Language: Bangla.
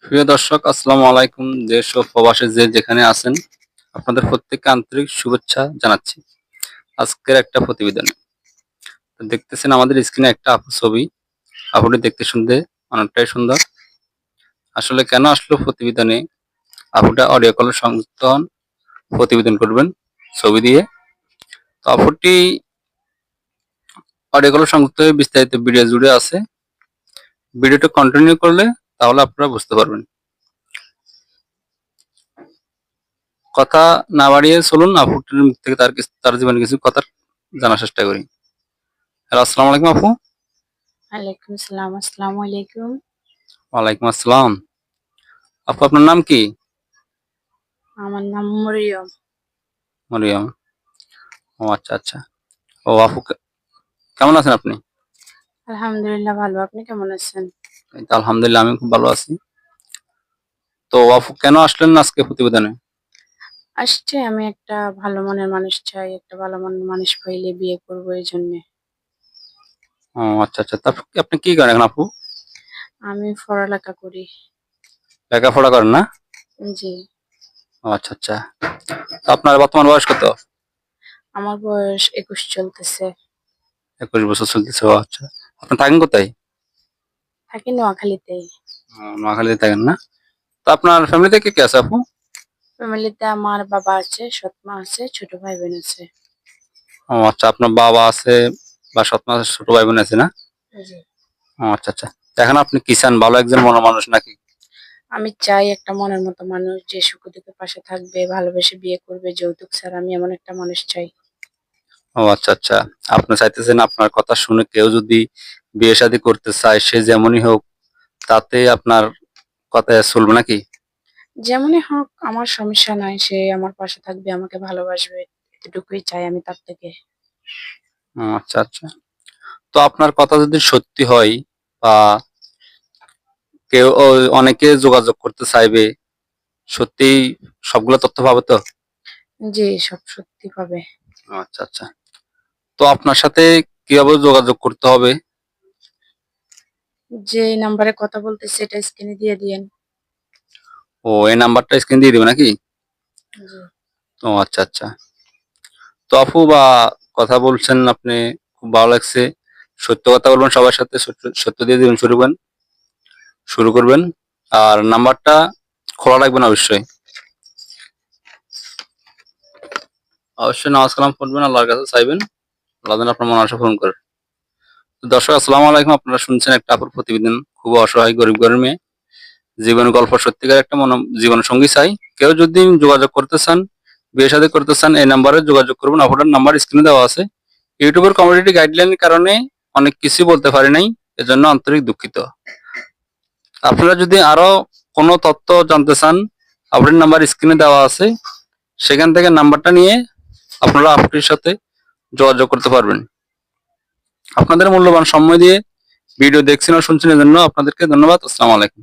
প্রিয় দর্শক, আসসালামু আলাইকুম। দেশ ও প্রবাসে যে যেখানে আছেন, আপনাদের প্রত্যেককে আন্তরিক শুভেচ্ছা জানাচ্ছি আজকের একটা প্রতিবেদনে। তো দেখতেছেন আমাদের স্ক্রিনে একটা আপুর ছবি। আপুটি দেখতে শুনতে অনেকটাই সুন্দর। আসলে কেন আসলো প্রতিবেদনে, আপুটা অডিও কলের সংযুক্ত হন, প্রতিবেদন করবেন ছবি দিয়ে। তো আপুটি অডিও কলের সংযুক্ত হয়ে বিস্তারিত ভিডিও জুড়ে আছে। ভিডিওটা কন্টিনিউ করলে তাহলে আপনারা বুঝতে পারবেন। কথা না বাড়িয়ে চলুন আপুটির মুখ থেকে তার জীবনে কিছু কথা জানার চেষ্টা করি। হ্যালো, আসসালামু আলাইকুম আপু। ওয়ালাইকুম সালাম। আসসালামু আলাইকুম। ওয়ালাইকুম আসসালাম। আপু, আপনার নাম কি? আমার নাম মরিয়ম। মরিয়ম। ও আচ্ছা আচ্ছা। ও আপু, কেমন আছেন আপনি? আলহামদুলিল্লাহ ভালো। আপনি কেমন আছেন? এই তো আলহামদুলিল্লাহ, আমি খুব ভালো আছি। তো আপু, কেন আসলেন আজকে প্রতিবেদনে? আসছে আমি একটা ভালো মনের মানুষ চাই। একটা ভালো মনের মানুষ পাইলে বিয়ে করবো এই জন্যে। ও আচ্ছা আচ্ছা। তারপর আপনি কি করেন এখন আপু? আমি পড়ালেখা করি। লেখাপড়া করেন না? জি। ও আচ্ছা আচ্ছা। তো আপনার বর্তমান বয়স কত? আমার বয়স 21 চলতেছে। 21 বছর চলতেছে। ও আচ্ছা। আপনি থাকেন কোথায়? থাকি নোয়াখালীতেই। নোয়াখালীতে থাকেন না? তো আপনার ফ্যামিলিতে কে কে আছে আপু? ফ্যামিলিতে আমার বাবা আছে, সৎ মা আছে, ছোট ভাই বোন আছে। ও আচ্ছা, আপনার বাবা আছে বা সৎ মা আছে, ছোট ভাই বোন আছে না? জি। ও আচ্ছা আচ্ছা। তো এখন আপনি কি চান, ভালো একজন মনের মানুষ নাকি? আমি চাই একটা মনের মতো মানুষ যে সুখে দুঃখে পাশে থাকবে, ভালোবেসে বিয়ে করবে, যৌতুক ছাড়া। আমি এমন একটা মানুষ চাই। ও আচ্ছা আচ্ছা। আপনি চাইতেছেন আপনার কথা শুনে কেউ যদি বিয়ে শাদী করতে চায়, সে যেমনই হোক, তাতে আপনার কথায় চলবে নাকি? যেমনই হোক আমার সমস্যা নাই। সে আমার পাশে থাকবে, আমাকে ভালোবাসবে। এতটুকুই চাই আমি তার থেকে। ও আচ্ছা আচ্ছা। তো আপনার কথা যদি সত্যি হয় বা অনেকে যোগাযোগ করতে চাইবে, সত্যিই সবগুলো তথ্য পাবে তো? জি, সব সত্যি পাবে। ও আচ্ছা আচ্ছা। তো আপনার সাথে কিভাবে যোগাযোগ করতে হবে? যে নাম্বারে কথা বলতেছি এটা স্ক্রিনে দিয়ে দিয়েন। ও, এই নাম্বারটা স্ক্রিন দিয়ে দিবে নাকি? জি। ও আচ্ছা আচ্ছা। তো আপু বা কথা বলছেন আপনি, খুব ভালো লাগছে। সত্য কথা বলবেন, সবার সাথে সত্য সত্য দিয়ে দিবেন, শুরু করবেন। আর নাম্বারটা খোলা রাখবেন অবশ্যই। অবশ্যই নামাজ কালাম পড়বেন, আল্লাহর কাছে চাইবেন, আল্লাহ যেন আপনার মন আশা পূরণ করে। তো দর্শক, আসসালামু আলাইকুম। আপনারা শুনছেন একটা আপুর প্রতিবেদন। খুব অসহায় গরিব ঘরের মেয়ে, জীবন গল্প, সত্যিকার একটা জীবন সঙ্গী চাই। কেউ যদি যোগাযোগ করতে চান, বিয়ে শাদী করতে চান, এই নাম্বারে যোগাযোগ করবেন। আপনার নাম্বার স্ক্রিনে দেওয়া আছে। ইউটিউবের কমিউনিটি গাইডলাইনের কারণে অনেক কিছু বলতে পারি নাই, এজন্য আন্তরিক দুঃখিত। আপনারা যদি আরো কোনো তথ্য জানতে চান, আপনার নাম্বার স্ক্রিনে দেওয়া আছে, সেখান থেকে নাম্বারটা নিয়ে আপনারা আপুটির সাথে যোগাযোগ করতে পারবেন। আপনাদের মূল্যবান সময় দিয়ে ভিডিও দেখছেন ও শুনছেন, এজন্য আপনাদেরকে ধন্যবাদ। আসসালামু আলাইকুম।